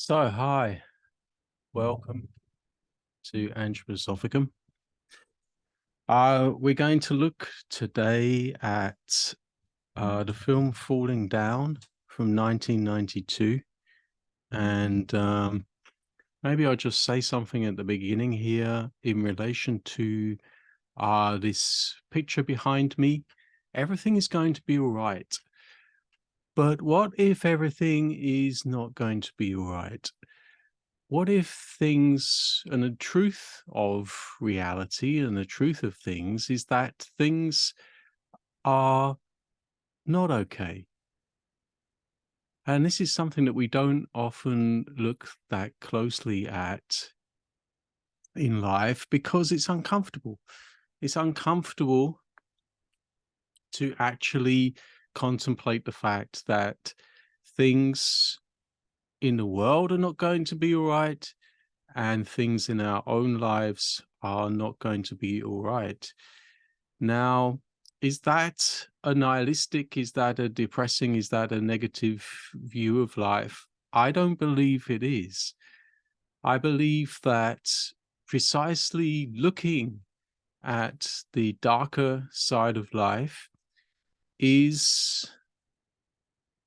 So, hi, welcome to Anthroposophicum. We're going to look today at the film Falling Down from 1992. And maybe I'll just say something at the beginning here in relation to this picture behind me. Everything is going to be all right. But what if everything is not going to be all right? What if things, and the truth of reality and the truth of things is that things are not okay? And this is something that we don't often look that closely at in life because it's uncomfortable. It's uncomfortable to actually contemplate the fact that things in the world are not going to be all right, and things in our own lives are not going to be all right. Now, is that a nihilistic? Is that a depressing? Is that a negative view of life? I don't believe it is. I believe that precisely looking at the darker side of life is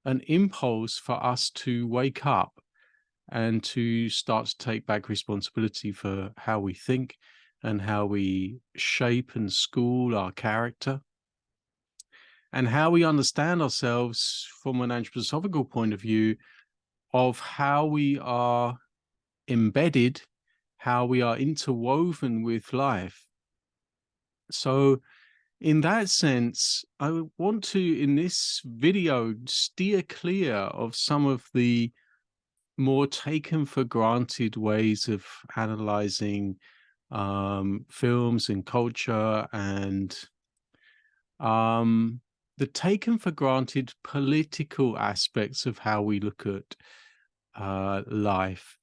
an impulse for us to wake up and to start to take back responsibility for how we think and how we shape and school our character and how we understand ourselves from an anthroposophical point of view of how we are embedded, how we are interwoven with life. So in that sense, I want to, in this video, steer clear of some of the more taken for granted ways of analyzing films and culture, and the taken for granted political aspects of how we look at life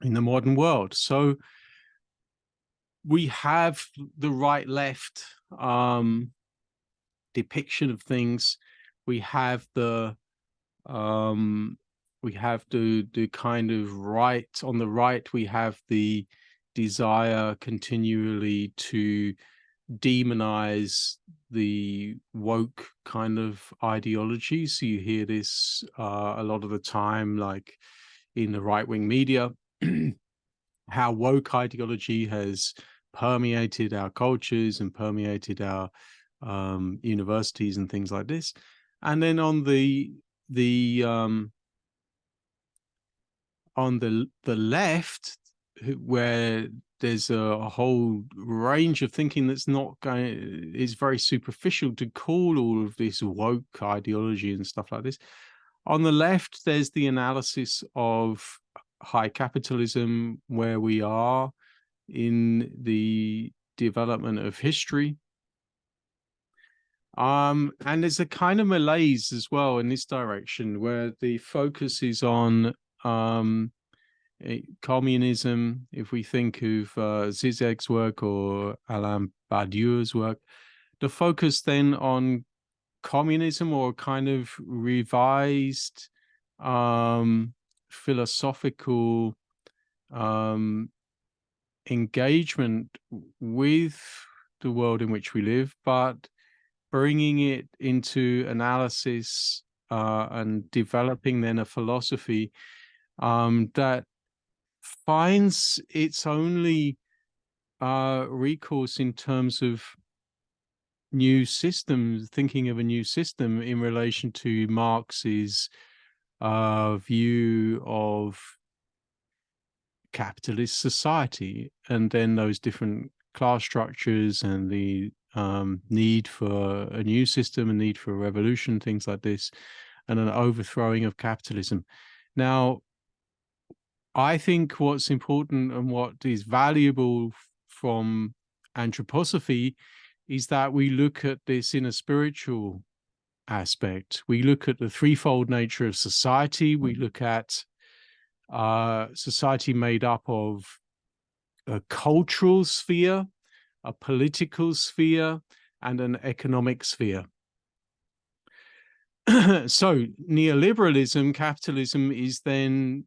in the modern world. So we have the right-left depiction of things. We have the kind of right. On the right, we have the desire continually to demonize the woke kind of ideology. So you hear this a lot of the time, like in the right-wing media, how woke ideology has permeated our cultures and permeated our universities and things like this. And then on the left, where there's a whole range of thinking that's not going, it's very superficial to call all of this woke ideology and stuff like this. On the left, there's the analysis of high capitalism, where we are in the development of history. And there's a kind of malaise as well in this direction, where the focus is on communism. If we think of Zizek's work or Alain Badiou's work, the focus then on communism, or kind of revised philosophical engagement with the world in which we live, but bringing it into analysis and developing then a philosophy that finds its only recourse in terms of new systems, thinking of a new system in relation to Marx's view of capitalist society, and then those different class structures and the need for a new system, a need for a revolution, things like this, and an overthrowing of capitalism. Now, I think what's important and what is valuable from anthroposophy is that we look at this in a spiritual aspect. We look at the threefold nature of society. We look at society made up of a cultural sphere, a political sphere, and an economic sphere. So neoliberalism, capitalism, is then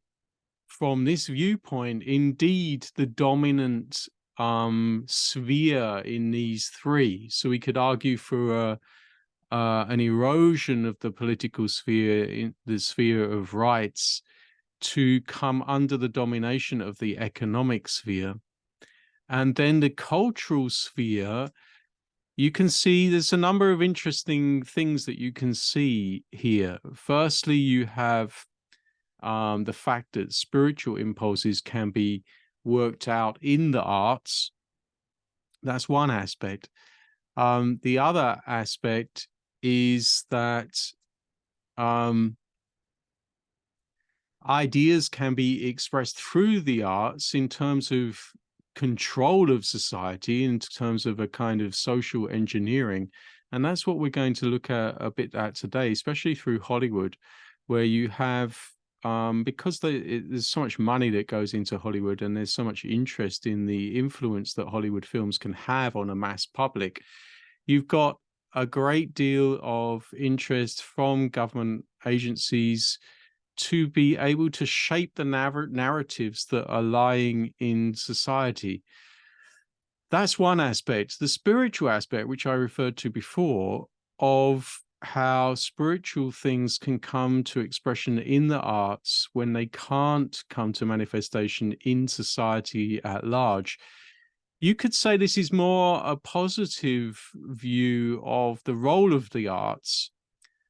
from this viewpoint, indeed the dominant sphere in these three. So we could argue for an erosion of the political sphere, in the sphere of rights, to come under the domination of the economic sphere. And then the cultural sphere, you can see there's a number of interesting things that you can see here. Firstly, you have the fact that spiritual impulses can be worked out in the arts. That's one aspect. The other aspect is that ideas can be expressed through the arts in terms of control of society, in terms of a kind of social engineering. And that's what we're going to look at a bit at today, especially through Hollywood, where you have, because there's so much money that goes into Hollywood, and there's so much interest in the influence that Hollywood films can have on a mass public, you've got a great deal of interest from government agencies to be able to shape the narratives that are lying in society. That's one aspect. The spiritual aspect, which I referred to before, of how spiritual things can come to expression in the arts when they can't come to manifestation in society at large. You could say this is more a positive view of the role of the arts.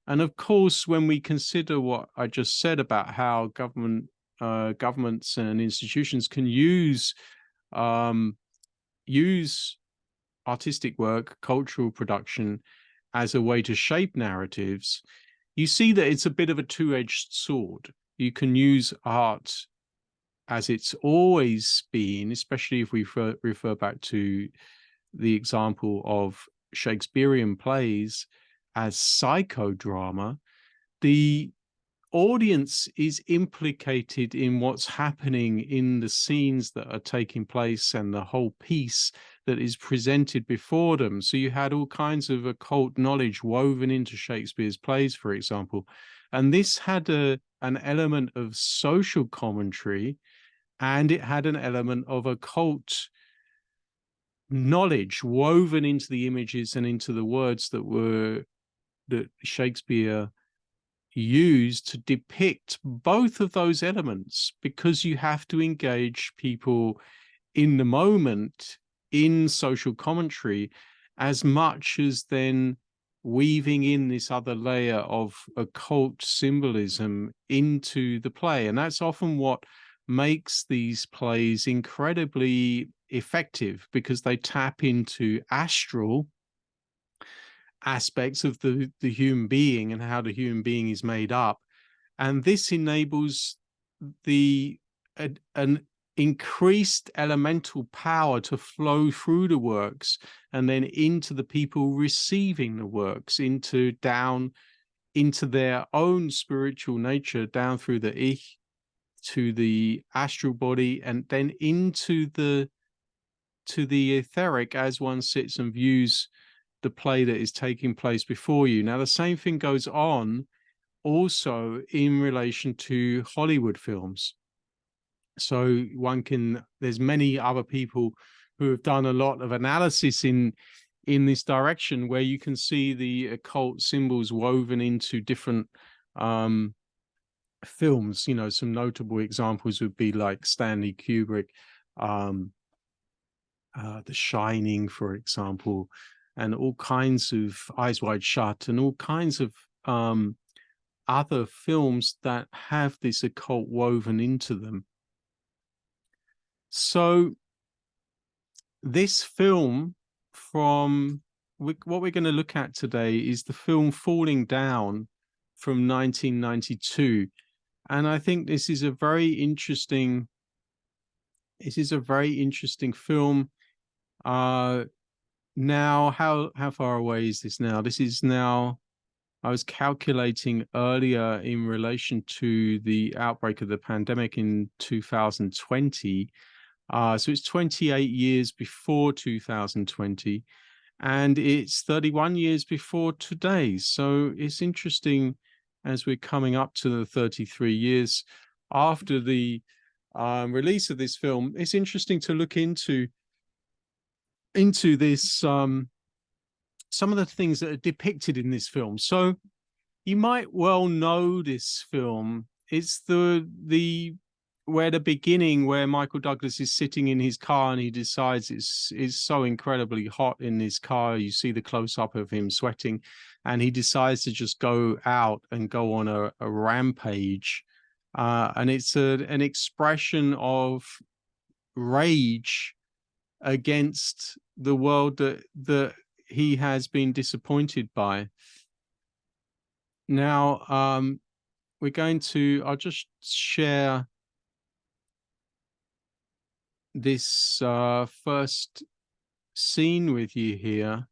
And of course, when we consider what I just said about how governments and institutions can use artistic work, cultural production, as a way to shape narratives, you see that it's a bit of a two-edged sword. You can use art as it's always been, especially if we refer back to the example of Shakespearean plays, as psychodrama. The audience is implicated in what's happening in the scenes that are taking place and the whole piece that is presented before them. So you had all kinds of occult knowledge woven into Shakespeare's plays, for example. And this had an element of social commentary, and it had an element of occult knowledge woven into the images and into the words that Shakespeare used to depict both of those elements, because you have to engage people in the moment in social commentary as much as then weaving in this other layer of occult symbolism into the play. And that's often what makes these plays incredibly effective, because they tap into astral aspects of the human being and how the human being is made up. And this enables an increased elemental power to flow through the works and then into the people receiving the works, down into their own spiritual nature, down through the ich to the astral body, and then into the etheric as one sits and views the play that is taking place before you. Now, the same thing goes on also in relation to Hollywood films. So there's many other people who have done a lot of analysis in this direction, where you can see the occult symbols woven into different films. You know, some notable examples would be like Stanley Kubrick, The Shining, for example, and all kinds of Eyes Wide Shut, and all kinds of other films that have this occult woven into them. So this film, what we're going to look at today, is the film Falling Down from 1992. And I think this is a very interesting film. Now, how far away is this now? This is now, I was calculating earlier in relation to the outbreak of the pandemic in 2020. So it's 28 years before 2020, and it's 31 years before today. So it's interesting, as we're coming up to the 33 years after the release of this film, it's interesting to look into this, some of the things that are depicted in this film. So you might well know this film. It's where the beginning, where Michael Douglas is sitting in his car and he decides it's so incredibly hot in his car. You see the close up of him sweating, and he decides to just go out and go on a rampage. And it's an expression of rage against the world that he has been disappointed by. Now, I'll just share this first scene with you here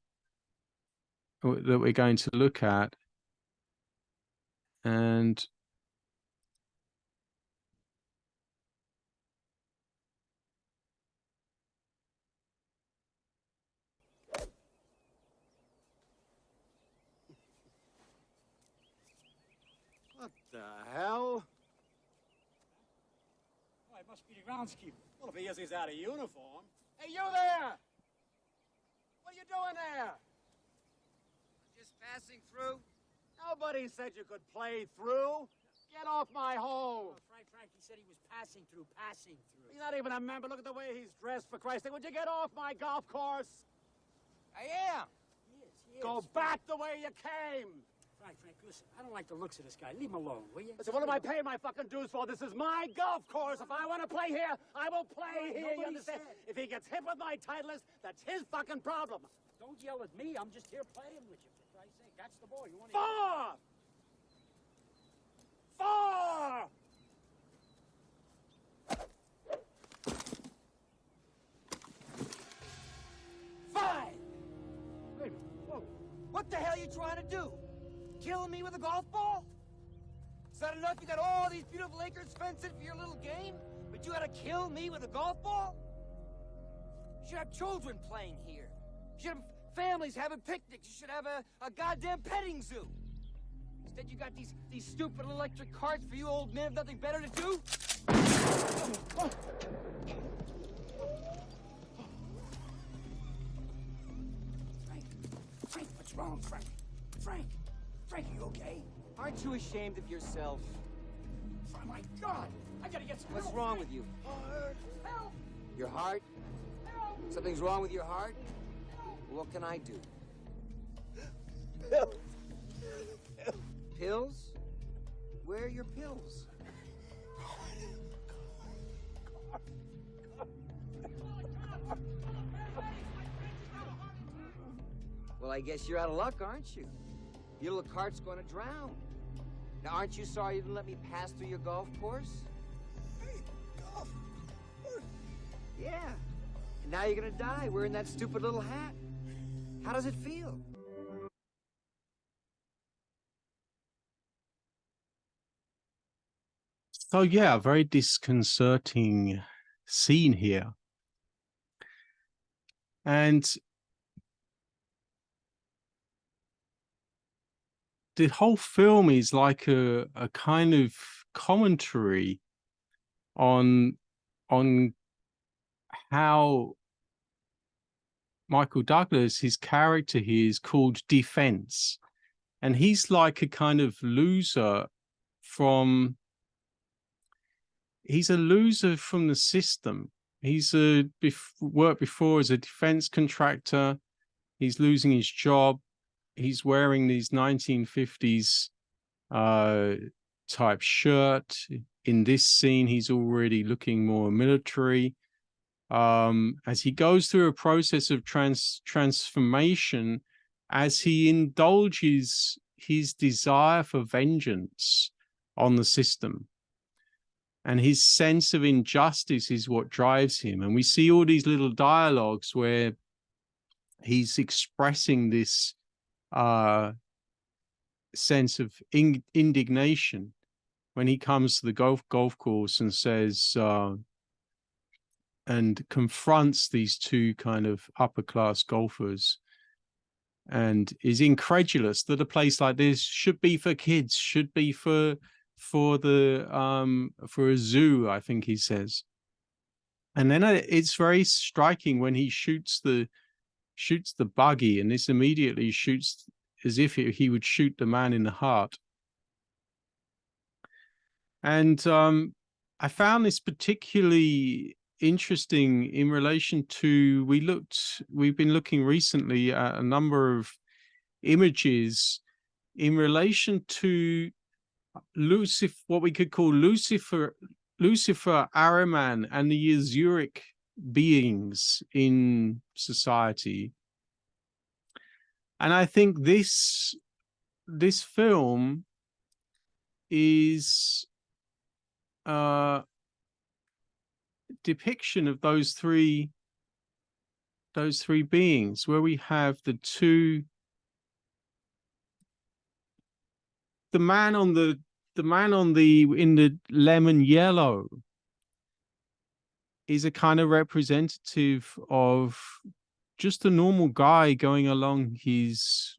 that we're going to look at. And what the hell? Oh, it must be the groundskeeper. Well, if he is, he's out of uniform. Hey, you there! What are you doing there? Just passing through. Nobody said you could play through. Get off my home. Oh, Frank, he said he was passing through. He's not even a member. Look at the way he's dressed, for Christ's sake. Would you get off my golf course? I am. He is. Go back the way you came. Frank, listen, I don't like the looks of this guy. Leave him alone, will you? Listen, what am I paying my fucking dues for? This is my golf course. If I want to play here, I will play here. You understand? If he gets hit with my Titleist, that's his fucking problem. Don't yell at me. I'm just here playing with you, for Christ's sake. That's the ball. You want to... Four! Four! Five. Wait a minute. Whoa. What the hell are you trying to do? Killing me with a golf ball? Is that enough? You got all these beautiful acres fenced in for your little game, but you gotta kill me with a golf ball? You should have children playing here. You should have families having picnics. You should have a goddamn petting zoo. Instead, you got these stupid electric carts for you old men with nothing better to do. Frank, what's wrong, Frank? Frank, are you okay? Aren't you ashamed of yourself? Oh, my God. I gotta get some What's help. wrong with you? Help! Your heart? Help! Something's wrong with your heart? What can I do? Pills? Where are your pills? Well, I guess you're out of luck, aren't you? Your little cart's going to drown. Now, aren't you sorry you didn't let me pass through your golf course? Golf course? Yeah. And now you're going to die wearing that stupid little hat. How does it feel? so, yeah, very disconcerting scene here. And the whole film is like a kind of commentary on how Michael Douglas, his character here, is called Defense, and he's like a kind of loser from the system. He's worked before as a defense contractor. He's losing his job. He's wearing these 1950s type shirt. In this scene, he's already looking more military. As he goes through a process of transformation, as he indulges his desire for vengeance on the system. And his sense of injustice is what drives him. And we see all these little dialogues where he's expressing this sense of indignation when he comes to the golf course and says and confronts these two kind of upper class golfers, and is incredulous that a place like this should be for kids, should be for for a zoo, I think he says. And then it's very striking when he shoots the buggy, and this immediately shoots as if he would shoot the man in the heart. And I found this particularly interesting in relation to, we've been looking recently at a number of images in relation to Lucifer, what we could call Lucifer, Ahriman, and the Asuric beings in society. And I think this film is depiction of those three beings, where we have the man on the in the lemon yellow is a kind of representative of just a normal guy going along, he's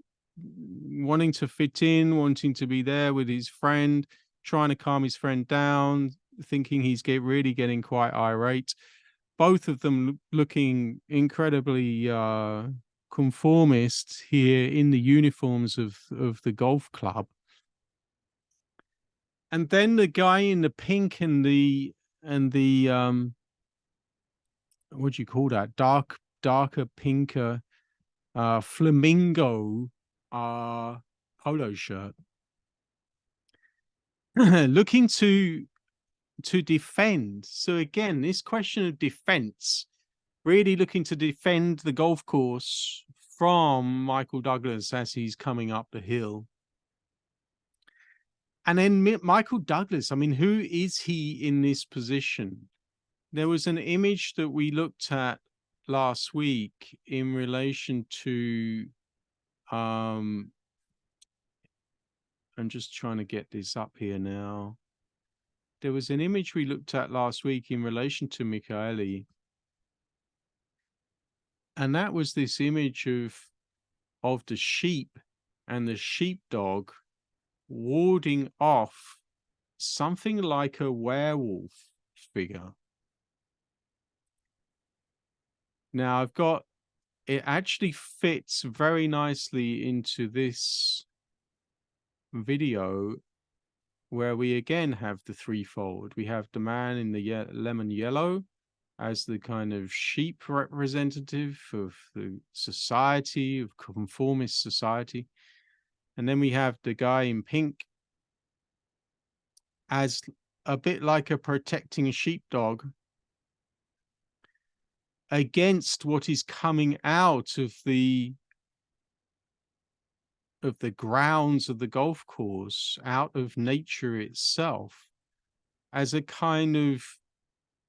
wanting to fit in, wanting to be there with his friend, trying to calm his friend down, thinking he's really getting quite irate. Both of them looking incredibly conformist here in the uniforms of the golf club. And then the guy in the pink and the what do you call that? Darker, pinker flamingo polo shirt. Looking to defend. So again, this question of defense, really looking to defend the golf course from Michael Douglas as he's coming up the hill. And then Michael Douglas, I mean, who is he in this position? There was an image that we looked at last week in relation to, I'm just trying to get this up here now. There was an image we looked at last week in relation to Michaeli. And that was this image of the sheep and the sheepdog warding off something like a werewolf figure. Now I've got, it actually fits very nicely into this video where we again have the threefold. We have the man in the lemon yellow as the kind of sheep representative of the society, of conformist society. And then we have the guy in pink as a bit like a protecting sheepdog against what is coming out of the grounds of the golf course, out of nature itself, as a kind of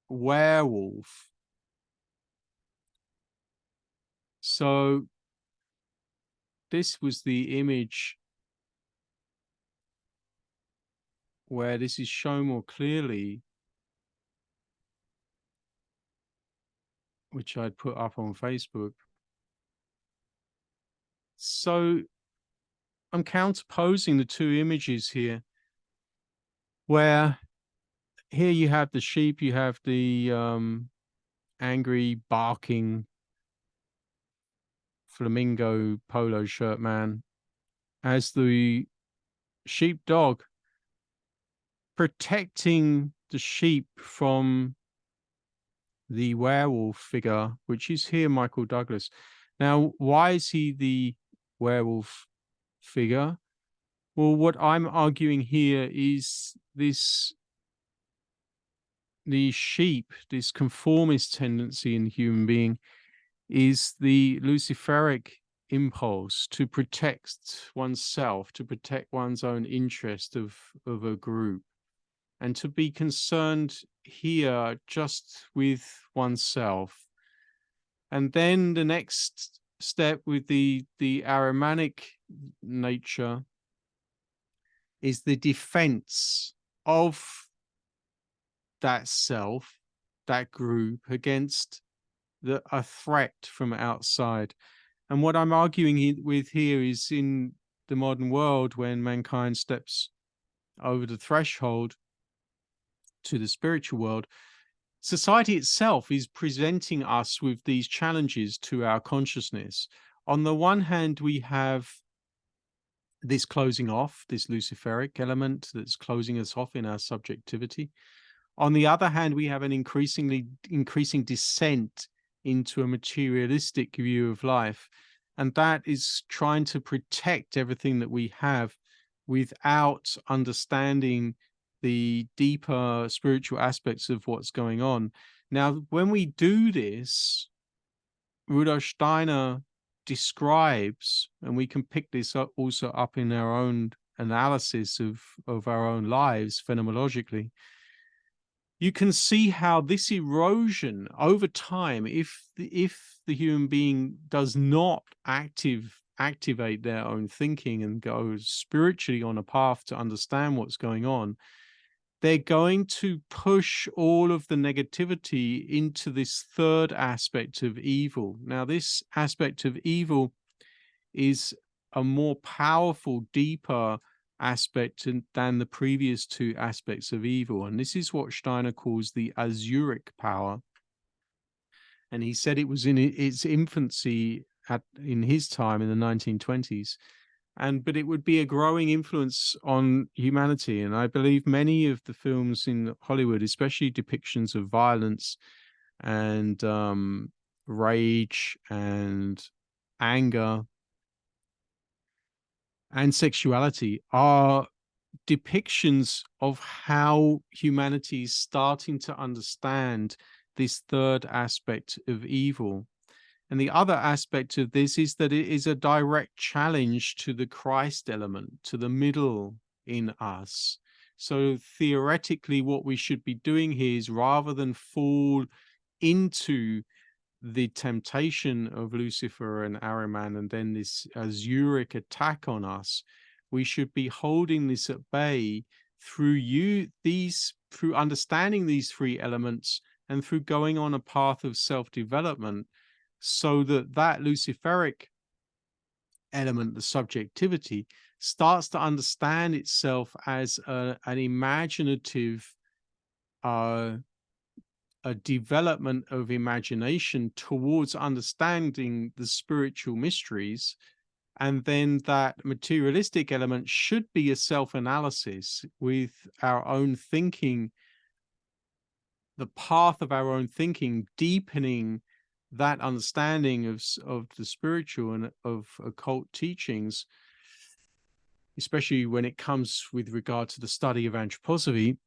werewolf. So this was the image where this is shown more clearly, which I'd put up on Facebook. So I'm counterposing the two images here, where here you have the sheep, you have the angry, barking flamingo polo shirt man, as the sheepdog protecting the sheep from the werewolf figure, which is here Michael Douglas. Now, why is he the werewolf figure? Well, what I'm arguing here is the sheep, this conformist tendency in the human being, is the Luciferic impulse to protect oneself, to protect one's own interest of a group, and to be concerned here just with oneself. And then the next step with the Ahrimanic nature is the defense of that self, that group, against a threat from outside. And what I'm arguing with here is, in the modern world, when mankind steps over the threshold to the spiritual world, society itself is presenting us with these challenges to our consciousness. On the one hand, we have this closing off, this Luciferic element that's closing us off in our subjectivity. On the other hand, we have an increasing descent into a materialistic view of life. And that is trying to protect everything that we have without understanding the deeper spiritual aspects of what's going on. Now, when we do this, Rudolf Steiner describes, and we can pick this up also up in our own analysis of our own lives phenomenologically, you can see how this erosion over time, if the human being does not activate their own thinking and go spiritually on a path to understand what's going on, they're going to push all of the negativity into this third aspect of evil. Now, this aspect of evil is a more powerful, deeper aspect than the previous two aspects of evil. And this is what Steiner calls the Asuric power. And he said it was in its infancy in his time in the 1920s. But it would be a growing influence on humanity. And I believe many of the films in Hollywood, especially depictions of violence and rage and anger and sexuality, are depictions of how humanity is starting to understand this third aspect of evil. And the other aspect of this is that it is a direct challenge to the Christ element, to the middle in us. So theoretically, what we should be doing here is, rather than fall into the temptation of Lucifer and Ahriman and then this Asuric attack on us, we should be holding this at bay through understanding these three elements and through going on a path of self-development, so that Luciferic element, the subjectivity, starts to understand itself as an imaginative, a development of imagination towards understanding the spiritual mysteries. And then that materialistic element should be a self-analysis with our own thinking, the path of our own thinking, deepening that understanding of the spiritual and of occult teachings, especially when it comes with regard to the study of anthroposophy,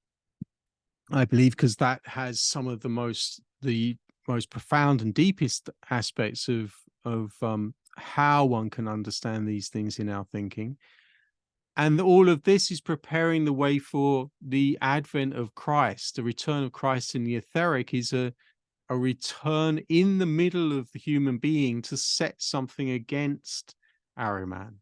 I believe, because that has some of the most profound and deepest aspects of how one can understand these things in our thinking. And all of this is preparing the way for the advent of Christ. The return of Christ in the etheric is a return in the middle of the human being to set something against Ahriman,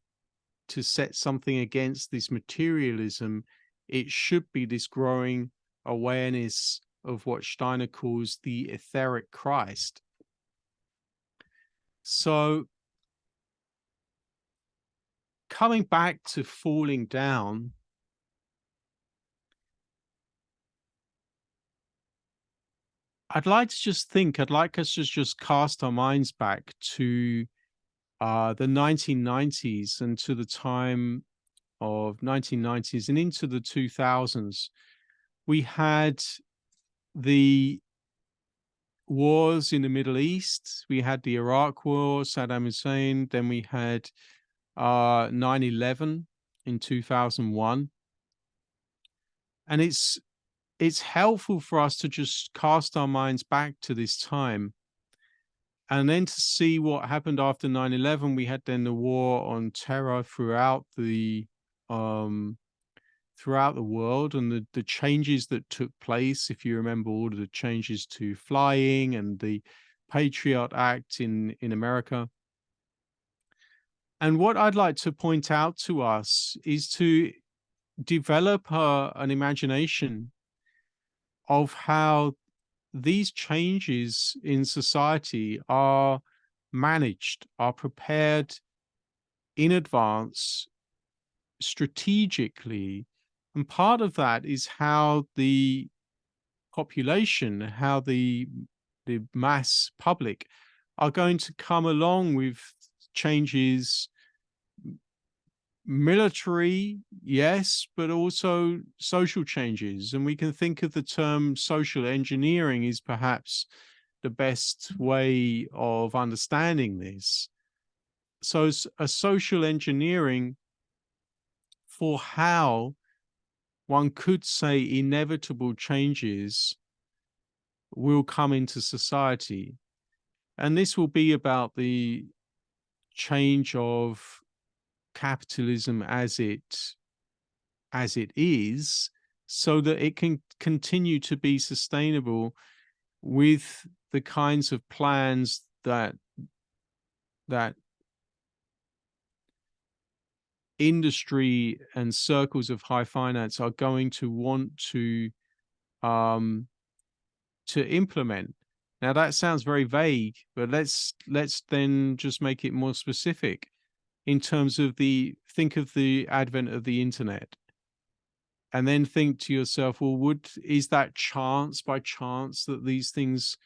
to set something against this materialism. It should be this growing awareness of what Steiner calls the etheric Christ. So coming back to falling down, I'd like us to just cast our minds back to the 1990s and to the time of 1990s and into the 2000s. We had the wars in the Middle East. We had the Iraq War, Saddam Hussein. Then we had 9/11 in 2001. And it's helpful for us to just cast our minds back to this time and then to see what happened after 9/11. We had then the war on terror throughout the world, and the changes that took place. If you remember all of the changes to flying and the Patriot Act in America. And what I'd like to point out to us is to develop an imagination of how these changes in society are managed, are prepared in advance, strategically, And part of that is how the population, how the mass public are going to come along with changes, military, yes, but also social changes. And we can think of the term social engineering is perhaps the best way of understanding this. So a social engineering for how one could say inevitable changes will come into society. And this will be about the change of capitalism as it is, so that it can continue to be sustainable with the kinds of plans that industry and circles of high finance are going to want to implement. Now that sounds very vague, but let's then just make it more specific in terms of think of the advent of the internet, and then think to yourself, well, is that chance by chance that these things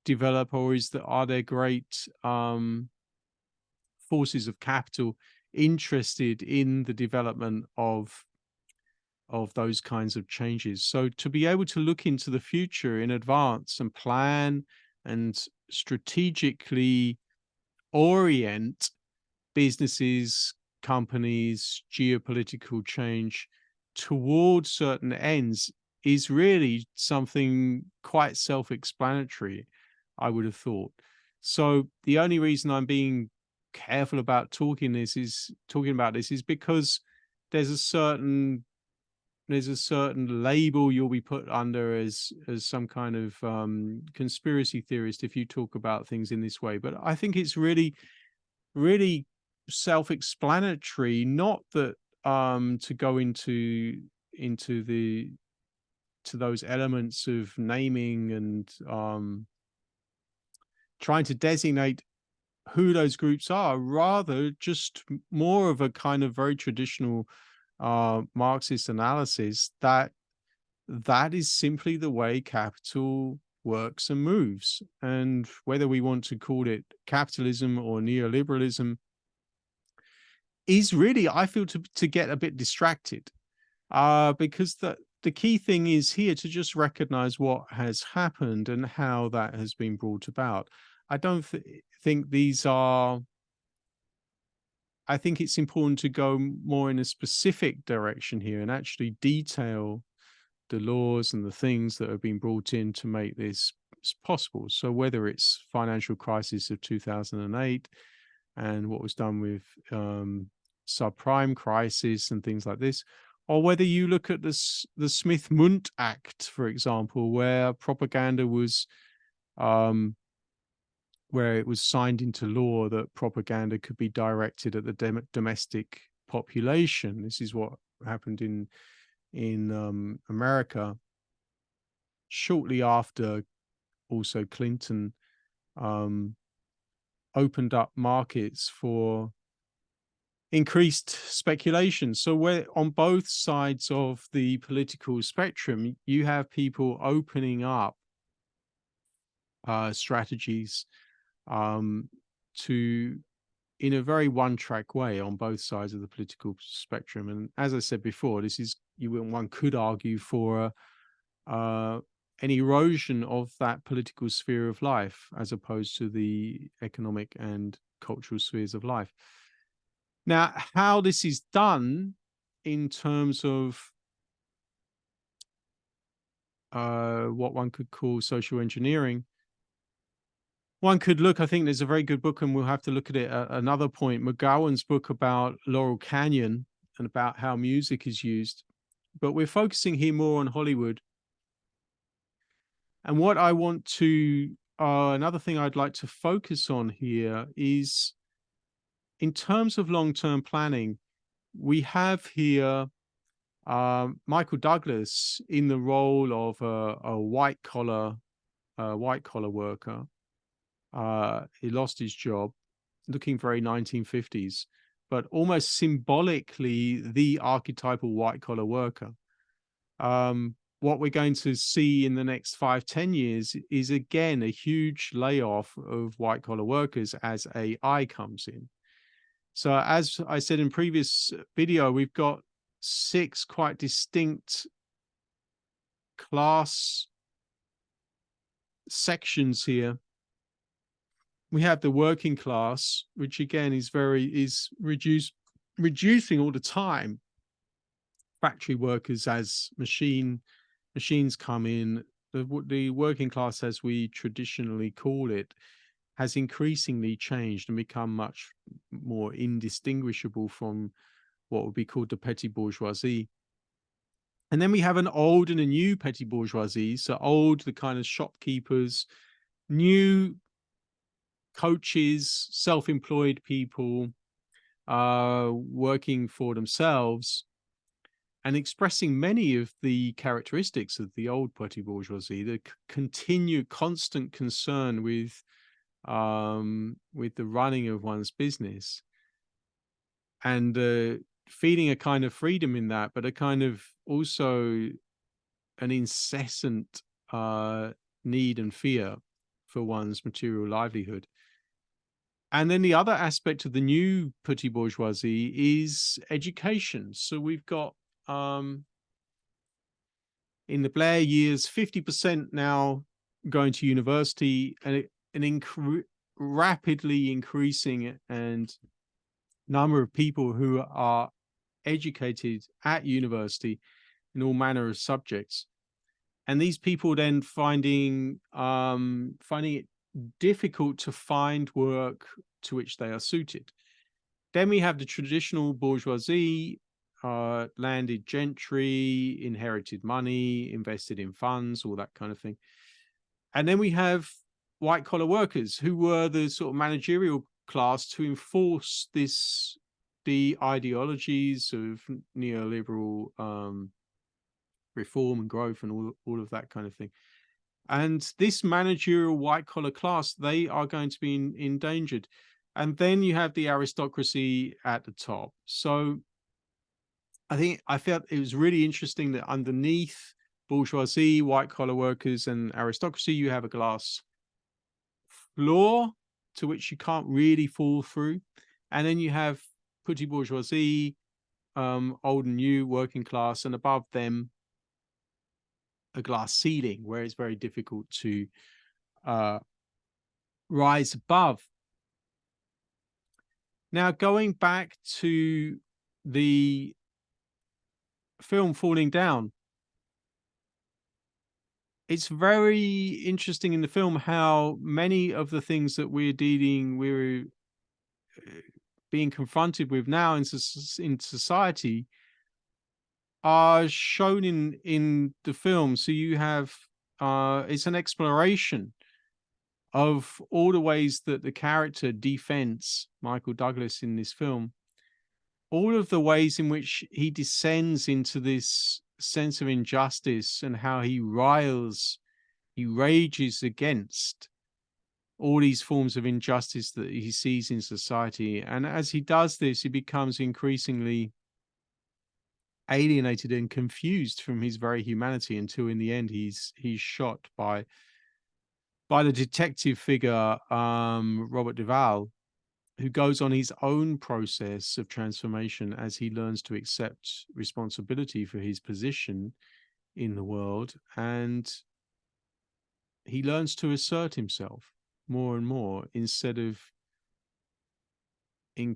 develop, or are there great forces of capital interested in the development of those kinds of changes? So to be able to look into the future in advance and plan and strategically orient businesses, companies, geopolitical change towards certain ends is really something quite self-explanatory, I would have thought. So the only reason I'm being careful about talking about this is because there's a certain label you'll be put under as some kind of conspiracy theorist if you talk about things in this way. But I think it's really self-explanatory, not that to go into those elements of naming and trying to designate who those groups are, rather just more of a kind of very traditional Marxist analysis that is simply the way capital works and moves. And whether we want to call it capitalism or neoliberalism is really, I feel, to get a bit distracted, because the key thing is here to just recognize what has happened and how that has been brought about. I don't think these are, I think it's important to go more in a specific direction here and actually detail the laws and the things that have been brought in to make this possible. So whether it's financial crisis of 2008 and what was done with subprime crisis and things like this, or whether you look at the Smith-Mundt Act, for example, where propaganda was where it was signed into law that propaganda could be directed at the domestic population. This is what happened in America shortly after also Clinton opened up markets for increased speculation. So where on both sides of the political spectrum, you have people opening up strategies to, in a very one-track way, on both sides of the political spectrum. And as I said before, this is, one could argue for an erosion of that political sphere of life as opposed to the economic and cultural spheres of life. Now, how this is done in terms of what one could call social engineering, one could look, I think there's a very good book, and we'll have to look at it at another point, McGowan's book about Laurel Canyon and about how music is used. But we're focusing here more on Hollywood. And what I want to, another thing I'd like to focus on here is, in terms of long-term planning, we have here Michael Douglas in the role of a white-collar worker. He lost his job, looking very 1950s, but almost symbolically the archetypal white-collar worker. what we're going to see in the next 5-10 years is again a huge layoff of white collar workers as AI comes in. So as I said in previous video, we've got 6 quite distinct class sections here. We have the working class, which again is reducing all the time. Factory workers as machines come in. The working class, as we traditionally call it, has increasingly changed and become much more indistinguishable from what would be called the petty bourgeoisie. And then we have an old and a new petty bourgeoisie. So old, the kind of shopkeepers, new coaches, self-employed people working for themselves and expressing many of the characteristics of the old petty bourgeoisie, the continued constant concern with the running of one's business and feeling a kind of freedom in that, but a kind of also an incessant need and fear for one's material livelihood. And then the other aspect of the new petty bourgeoisie is education. So we've got in the Blair years, 50% now going to university, and rapidly increasing and number of people who are educated at university in all manner of subjects. And these people then finding it difficult to find work to which they are suited. Then we have the traditional bourgeoisie, landed gentry, inherited money, invested in funds, all that kind of thing. And then we have white collar workers who were the sort of managerial class to enforce the ideologies of neoliberal reform and growth and all of that kind of thing. And this managerial white collar class, they are going to be endangered. And then you have the aristocracy at the top. So I felt it was really interesting that underneath bourgeoisie, white collar workers, and aristocracy, you have a glass floor to which you can't really fall through. And then you have petty bourgeoisie, old and new, working class, and above them a glass ceiling where it's very difficult to rise above. Now, going back to the film Falling Down, it's very interesting in the film how many of the things that we're being confronted with now in society are shown in the film. So you have it's an exploration of all the ways that the character FENS, Michael Douglas, in this film, all of the ways in which he descends into this sense of injustice and how he rages against all these forms of injustice that he sees in society. And as he does this, he becomes increasingly alienated and confused from his very humanity, until in the end he's shot by the detective figure Robert Duval, who goes on his own process of transformation as he learns to accept responsibility for his position in the world, and he learns to assert himself more and more, instead of in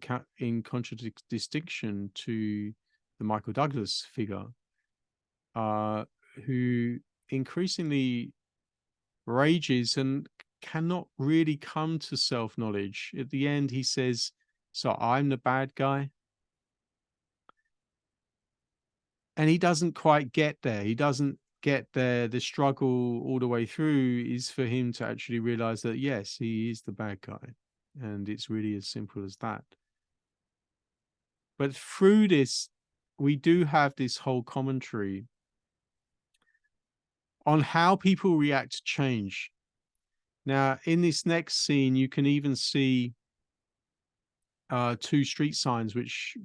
contradistinction to the Michael Douglas figure, who increasingly rages and cannot really come to self-knowledge. At the end, he says, "So I'm the bad guy." And he doesn't quite get there. He doesn't get there. The struggle all the way through is for him to actually realize that, yes, he is the bad guy. And it's really as simple as that. But through this, we do have this whole commentary on how people react to change. Now, in this next scene, you can even see 2 street signs which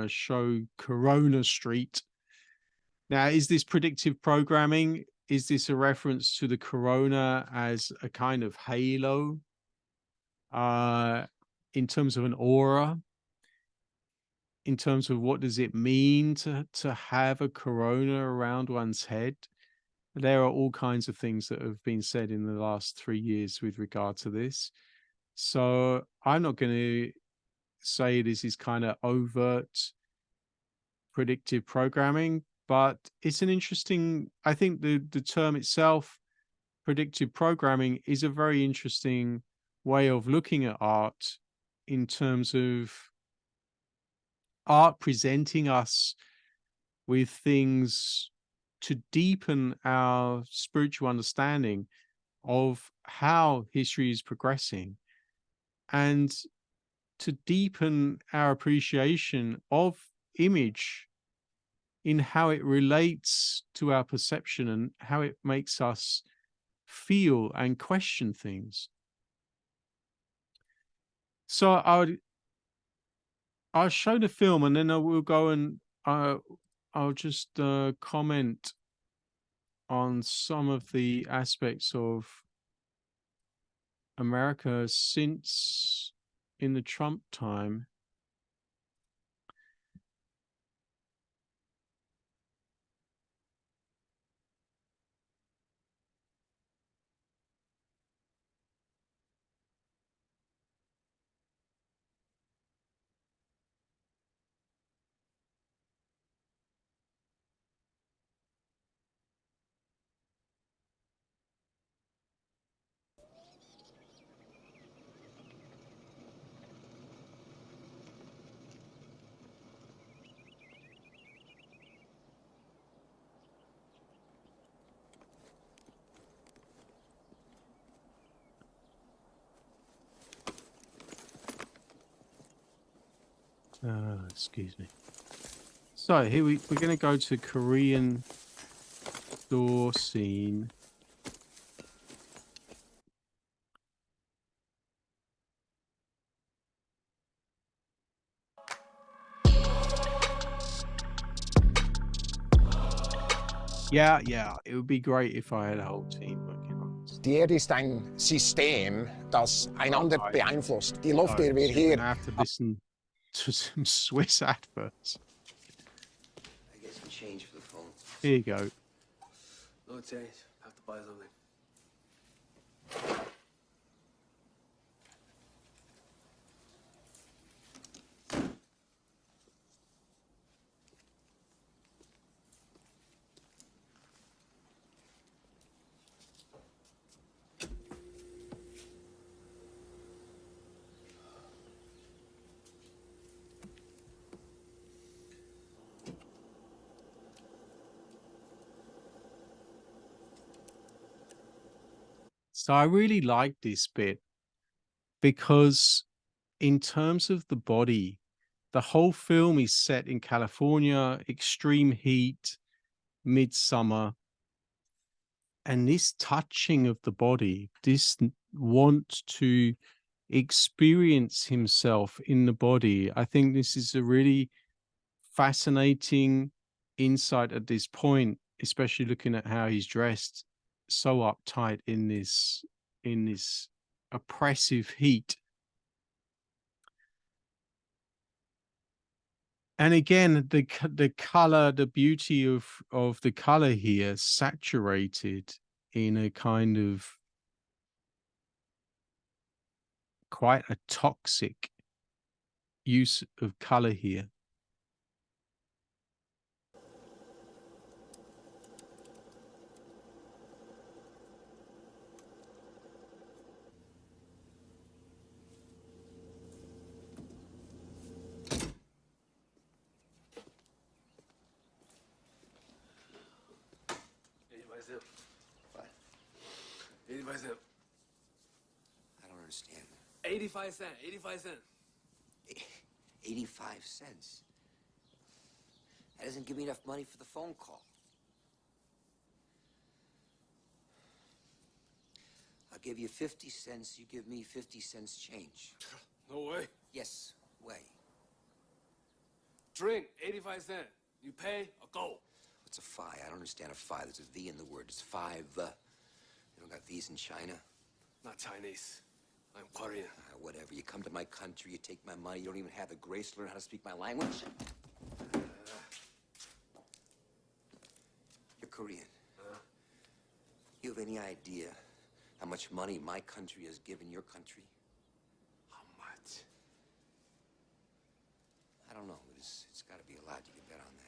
show Corona Street Now, is this predictive programming? Is this a reference to the corona as a kind of halo in terms of an aura? In terms of what does it mean to have a corona around one's head? There are all kinds of things that have been said in the last 3 years with regard to this. So I'm not going to say this is kind of overt predictive programming, but it's an interesting, I think the term itself, predictive programming, is a very interesting way of looking at art in terms of art presenting us with things to deepen our spiritual understanding of how history is progressing and to deepen our appreciation of image in how it relates to our perception and how it makes us feel and question things. So I'll show the film and then I will go and I'll just comment on some of the aspects of America since in the Trump time. Excuse me. So here we're going to go to Korean door scene. Yeah, it would be great if I had a whole team working on this. Die Erde ist ein System, das einander beeinflusst. Die Luft, die wir hier... I have to listen to some Swiss adverts. I get some change for the phone. Here you go. No change. Have to buy something. So I really like this bit because in terms of the body, the whole film is set in California, extreme heat, midsummer. And this touching of the body, this want to experience himself in the body, I think this is a really fascinating insight at this point, especially looking at how he's dressed so uptight in this oppressive heat. And again, the color, the beauty of the color here, saturated in a kind of quite a toxic use of color here. I don't understand. 85 cents. 85 cents. 85 cents? That doesn't give me enough money for the phone call. I'll give you 50 cents, you give me 50 cents change. No way. Yes, way. Drink, 85 cents. You pay or go. Well, What's a phi? I don't understand a phi. There's a V in the word. It's 5. You don't got V's in China? Not Chinese. I'm Korean. Whatever. You come to my country, you take my money, you don't even have the grace to learn how to speak my language? You're Korean. You have any idea how much money my country has given your country? How much? I don't know, but it's got to be a lot. You can bet on that.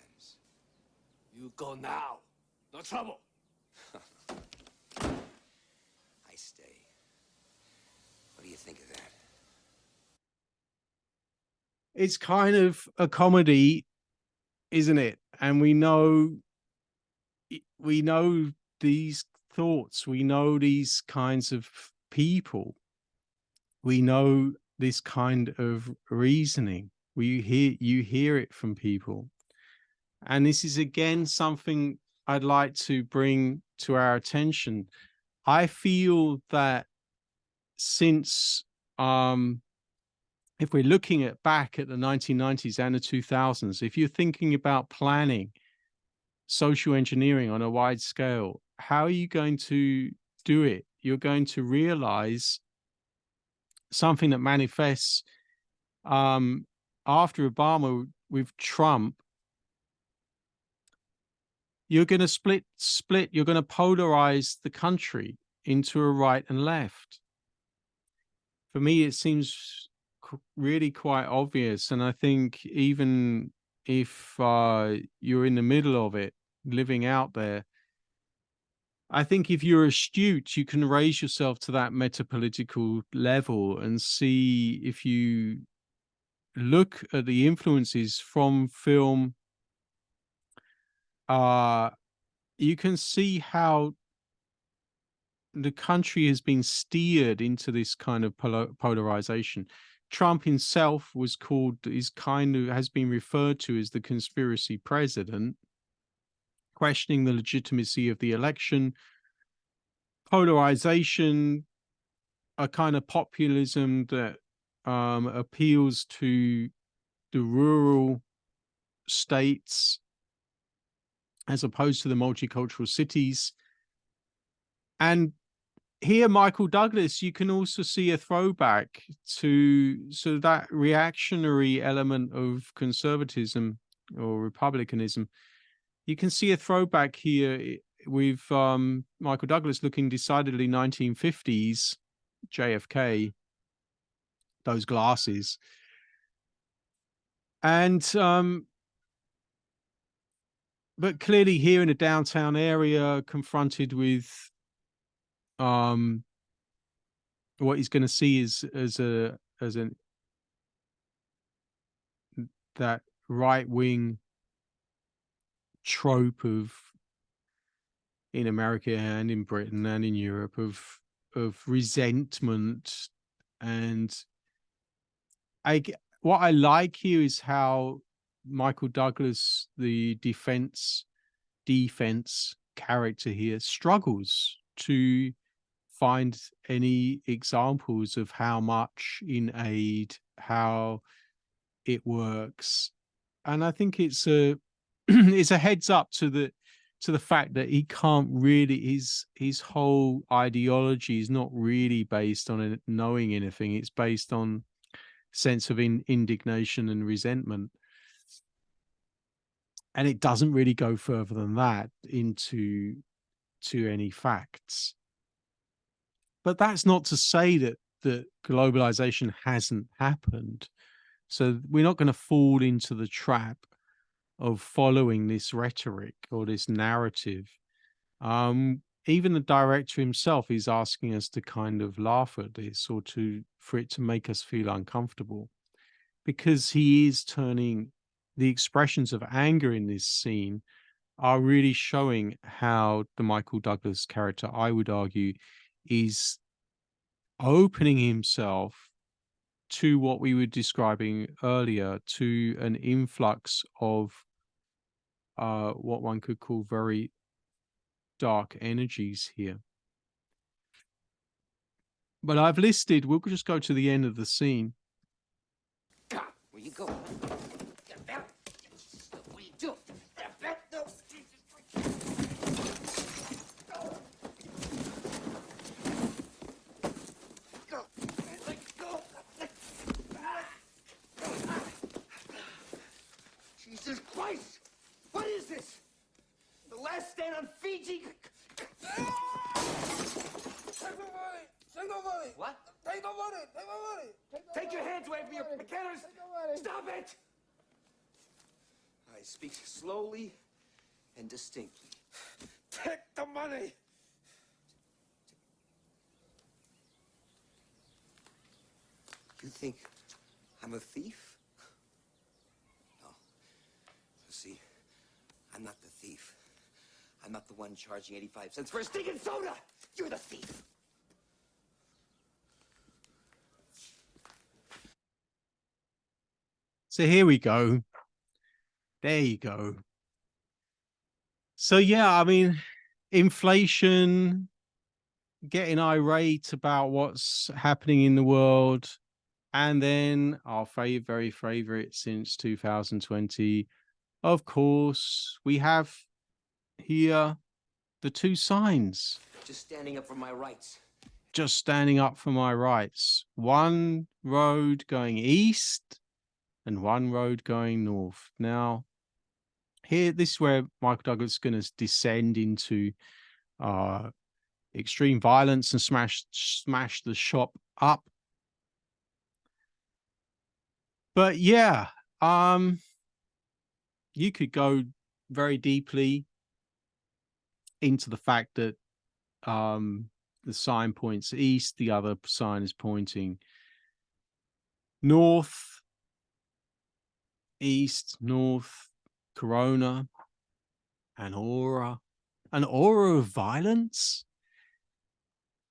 You go now. No trouble. I stay. What do you think of that? It's kind of a comedy, isn't it? And we know these thoughts, we know these kinds of people, we know this kind of reasoning. You hear it from people. And this is again something I'd like to bring to our attention. I feel that since if we're looking back at the 1990s and the 2000s, if you're thinking about planning social engineering on a wide scale, how are you going to do it? You're going to realize something that manifests after Obama with Trump. You're going to split, you're going to polarize the country into a right and left. For me, it seems really quite obvious. And I think even if you're in the middle of it, living out there, I think if you're astute, you can raise yourself to that metapolitical level and see, if you look at the influences from film, you can see how the country has been steered into this kind of polarization. Trump himself has been referred to as the conspiracy president, questioning the legitimacy of the election, polarization, a kind of populism that appeals to the rural states as opposed to the multicultural cities. And here, Michael Douglas, you can also see a throwback to that reactionary element of conservatism or republicanism. You can see a throwback here with Michael Douglas looking decidedly 1950s, JFK, those glasses. And but clearly here in a downtown area, confronted with what he's going to see is that right-wing trope of, in America and in Britain and in Europe, of resentment. And what I like here is how Michael Douglas, the defense character here, struggles to find any examples of how much in aid, how it works. And I think it's a it's a heads up to the fact that he can't really, his whole ideology is not really based on knowing anything. It's based on sense of indignation and resentment. And it doesn't really go further than that into any facts. But that's not to say that globalization hasn't happened. So we're not going to fall into the trap of following this rhetoric or this narrative. Even the director himself is asking us to kind of laugh at this, or for it to make us feel uncomfortable, because he is turning the expressions of anger in this scene are really showing how the Michael Douglas character, I would argue, is opening himself to what we were describing earlier, to an influx of what one could call very dark energies here. But I've listed, we'll just go to the end of the scene. God, where you go? What are you doing? land on Fiji. Take the money! Take the money! What? Take the money! Take the money! Take your hands away from your McKenna's. Stop it! I speak slowly and distinctly. Take the money! You think I'm a thief? No. See, I'm not the thief. I'm not the one charging 85 cents for a stinking soda! You're the thief! So here we go. There you go. So yeah, I mean, inflation, getting irate about what's happening in the world, and then our very favorite since 2020, of course, we have here the two signs. Just standing up for my rights. Just standing up for my rights. One road going east and one road going north. Now, here, this is where Michael Douglas is going to descend into extreme violence and smash the shop up. But yeah, you could go very deeply into the fact that the sign points east, the other sign is pointing north, east, north, corona, an aura of violence.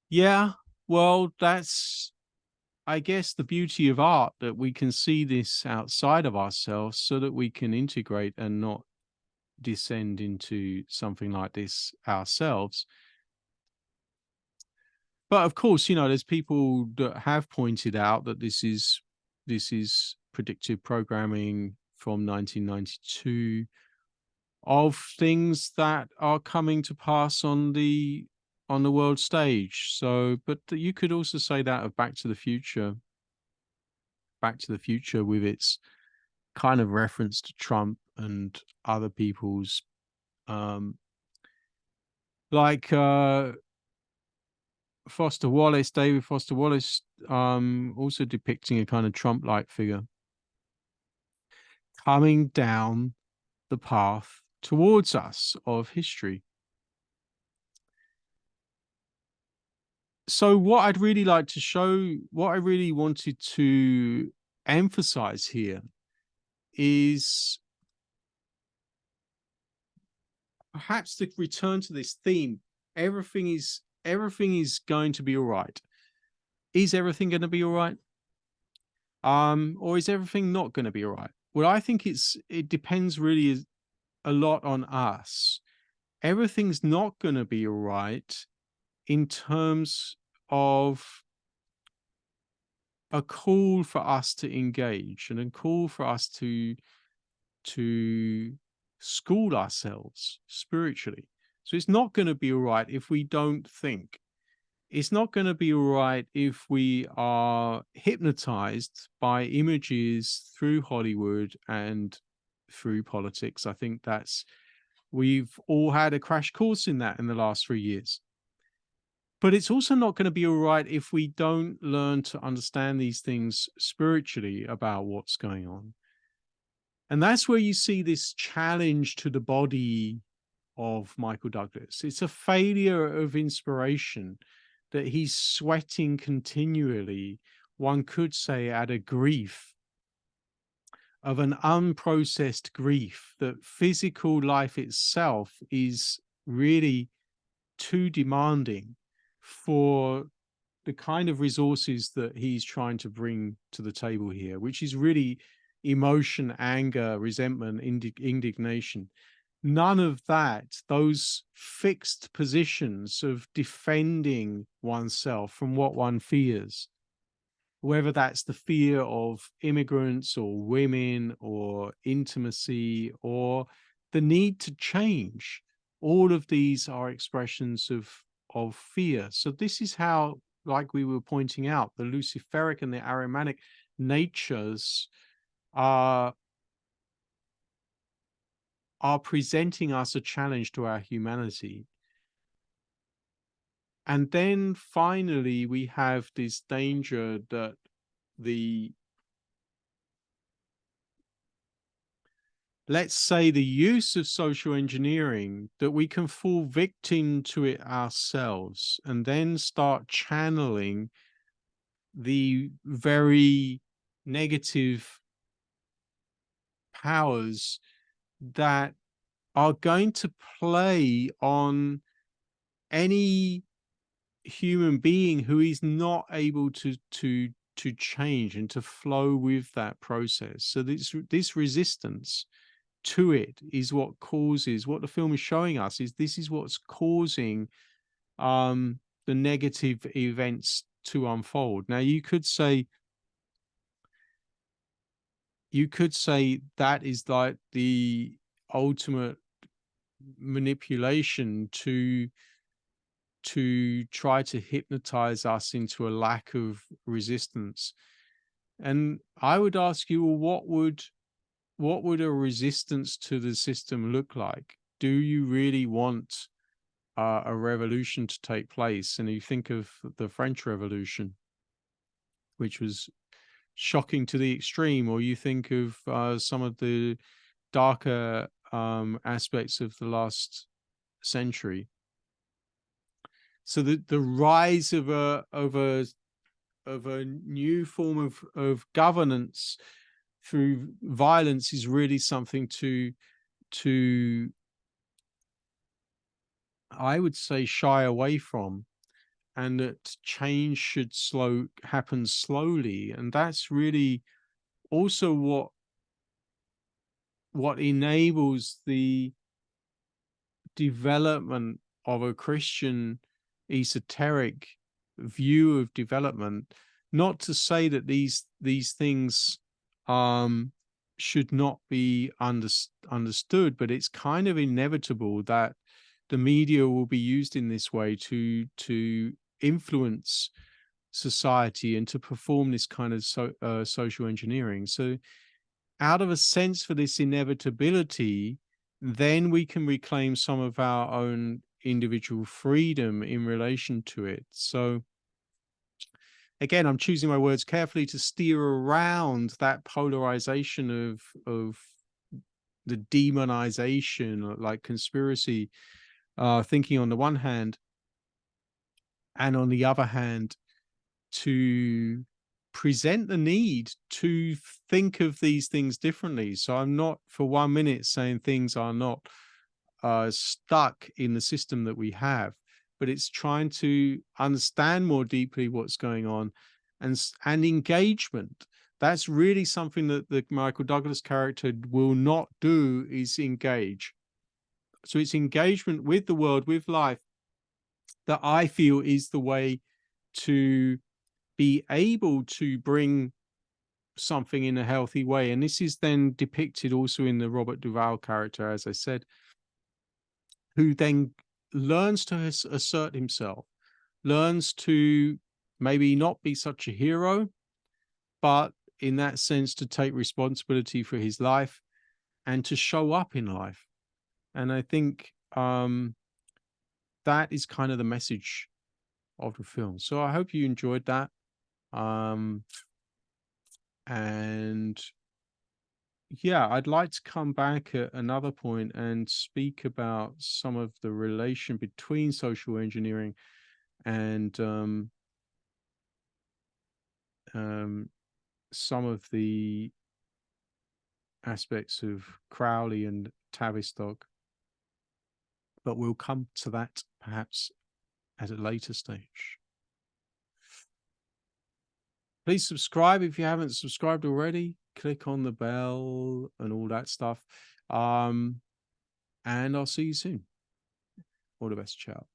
Yeah, well, that's, I guess, the beauty of art, that we can see this outside of ourselves so that we can integrate and not descend into something like this ourselves. But of course, you know, there's people that have pointed out that this is predictive programming from 1992 of things that are coming to pass on the world stage. So, but you could also say that of Back to the Future. Back to the Future, with its kind of reference to Trump and other people's like David Foster Wallace, also depicting a kind of Trump-like figure coming down the path towards us of history. So what I'd really like to show, what I really wanted to emphasize here is perhaps to return to this theme. Everything is going to be all right. Is everything going to be all right? Or is everything not going to be all right? Well, I think it depends really a lot on us. Everything's not going to be all right in terms of a call for us to engage and a call for us to school ourselves spiritually. So it's not going to be all right if we don't think. It's not going to be all right if we are hypnotized by images through Hollywood and through politics. I think we've all had a crash course in that in the last 3 years. But it's also not going to be all right if we don't learn to understand these things spiritually about what's going on. And that's where you see this challenge to the body of Michael Douglas. It's a failure of inspiration, that he's sweating continually, one could say, at a grief, of an unprocessed grief, that physical life itself is really too demanding for the kind of resources that he's trying to bring to the table here, which is really emotion, anger, resentment, indignation. None of that, those fixed positions of defending oneself from what one fears, whether that's the fear of immigrants or women or intimacy or the need to change, all of these are expressions of fear. So this is how, like we were pointing out, the Luciferic and the Ahrimanic natures are are presenting us a challenge to our humanity. And then finally, we have this danger that let's say the use of social engineering, that we can fall victim to it ourselves and then start channeling the very negative powers that are going to play on any human being who is not able to change and to flow with that process. So this resistance to it is what causes, what the film is showing us, is this is what's causing the negative events to unfold. Now you could say that is like the ultimate manipulation to try to hypnotize us into a lack of resistance. And I would ask you, well, what would a resistance to the system look like? Do you really want a revolution to take place? And you think of the French Revolution, which was shocking to the extreme, or you think of some of the darker aspects of the last century. So the rise of a new form of governance through violence is really something to I would say shy away from, and that change should happen slowly. And that's really also what enables the development of a Christian esoteric view of development. Not to say that these things should not be understood, but it's kind of inevitable that the media will be used in this way to influence society and to perform this kind of social engineering. So out of a sense for this inevitability, then we can reclaim some of our own individual freedom in relation to it. So again, I'm choosing my words carefully to steer around that polarization of the demonization, like conspiracy thinking on the one hand, and on the other hand, to present the need to think of these things differently. So I'm not for 1 minute saying things are not stuck in the system that we have, but it's trying to understand more deeply what's going on, and engagement. That's really something that the Michael Douglas character will not do, is engage. So it's engagement with the world, with life, that I feel is the way to be able to bring something in a healthy way. And this is then depicted also in the Robert Duval character, as I said, who then learns to assert himself, learns to maybe not be such a hero, but in that sense to take responsibility for his life and to show up in life. And I think that is kind of the message of the film. So I hope you enjoyed that. And yeah, I'd like to come back at another point and speak about some of the relation between social engineering and some of the aspects of Crowley and Tavistock. But we'll come to that perhaps at a later stage. Please subscribe if you haven't subscribed already. Click on the bell and all that stuff. And I'll see you soon. All the best. Ciao.